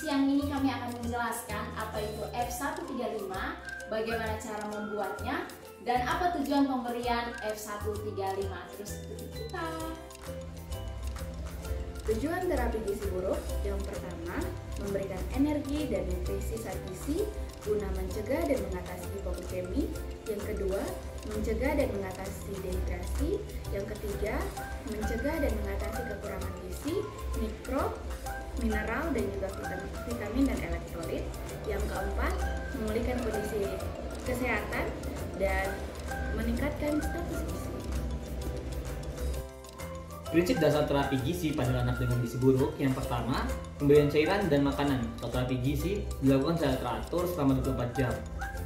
siang ini kami akan menjelaskan apa itu F135, bagaimana cara membuatnya, dan apa tujuan pemberian F135. Terus ikuti kita. Tujuan terapi gizi buruk yang pertama, memberikan energi dan nutrisi zat gizi guna mencegah dan mengatasi hipoglikemi. Yang kedua, mencegah dan mengatasi dehidrasi. Yang ketiga, mencegah dan mengatasi kekurangan gizi, mikro, mineral, dan juga vitamin dan elektrolit. Yang keempat, memulihkan kondisi kesehatan dan meningkatkan status gizi. Prinsip dasar terapi gizi pada anak dengan gizi buruk yang pertama, pemberian cairan dan makanan atau terapi gizi dilakukan secara teratur selama 24 jam.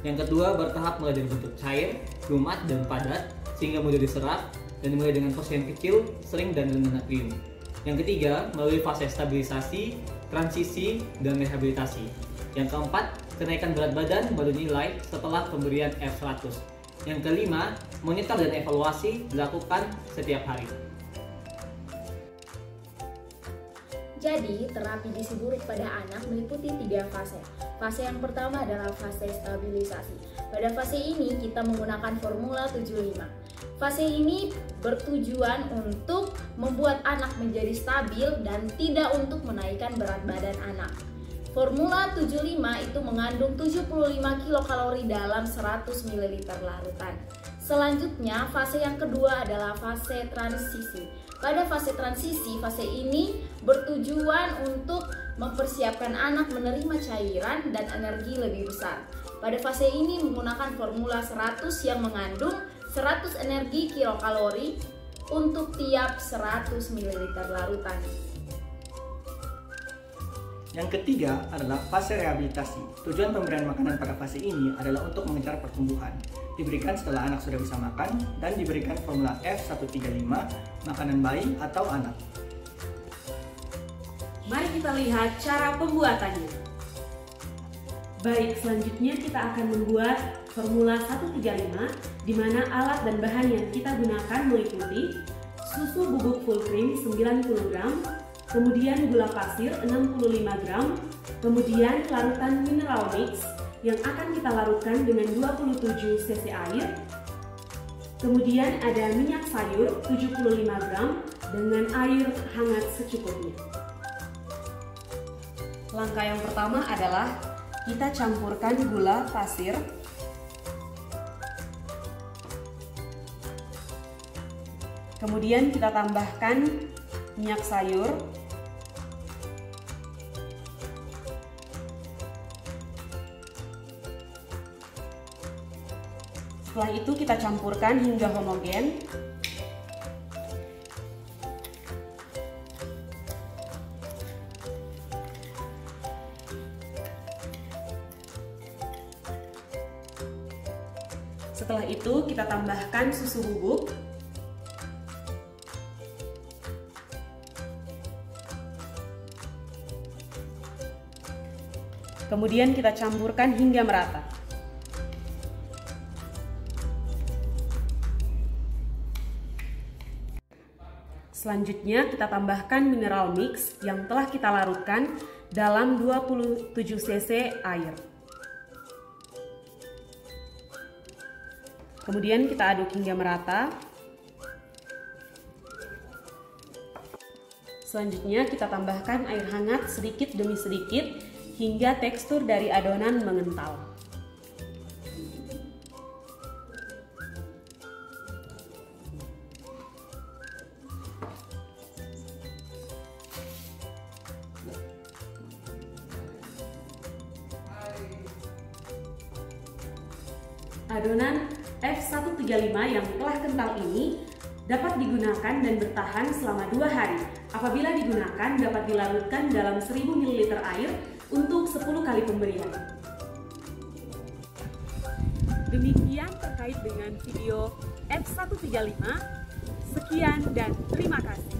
Yang kedua, bertahap mulai dari bentuk cair, lumat, dan padat sehingga mudah diserap dan dimulai dengan porsi yang kecil, sering, dan rendah natrium. Yang ketiga, melalui fase stabilisasi, transisi, dan rehabilitasi. Yang keempat, kenaikan berat badan baru dinilai setelah pemberian F100. Yang kelima, monitor dan evaluasi dilakukan setiap hari. Jadi, terapi gizi buruk pada anak meliputi 3 fase. Fase yang pertama adalah fase stabilisasi. Pada fase ini kita menggunakan formula 75. Fase ini bertujuan untuk membuat anak menjadi stabil dan tidak untuk menaikkan berat badan anak. Formula 75 itu mengandung 75 kilokalori dalam 100 ml larutan. Selanjutnya, fase yang kedua adalah fase transisi. Pada fase transisi, fase ini bertujuan untuk mempersiapkan anak menerima cairan dan energi lebih besar. Pada fase ini menggunakan formula 100 yang mengandung 100 energi kilokalori untuk tiap 100 ml larutan. Yang ketiga adalah fase rehabilitasi. Tujuan pemberian makanan pada fase ini adalah untuk mengejar pertumbuhan. Diberikan setelah anak sudah bisa makan dan diberikan formula F135, makanan bayi atau anak. Mari kita lihat cara pembuatannya. Baik, selanjutnya kita akan membuat formula 135 di mana alat dan bahan yang kita gunakan meliputi susu bubuk full cream 90 gram, kemudian gula pasir 65 gram, kemudian larutan mineral mix yang akan kita larutkan dengan 27 cc air, kemudian ada minyak sayur 75 gram dengan air hangat secukupnya. Langkah yang pertama adalah kita campurkan gula pasir, kemudian kita tambahkan minyak sayur, setelah itu kita campurkan hingga homogen. Setelah itu kita tambahkan susu bubuk. Kemudian kita campurkan hingga merata. Selanjutnya kita tambahkan mineral mix yang telah kita larutkan dalam 27 cc air. Kemudian kita aduk hingga merata. Selanjutnya kita tambahkan air hangat sedikit demi sedikit hingga tekstur dari adonan mengental. Adonan F135 yang telah kental ini dapat digunakan dan bertahan selama 2 hari. Apabila digunakan, dapat dilarutkan dalam 1000 ml air untuk 10 kali pemberian. Demikian terkait dengan video F135. Sekian dan terima kasih.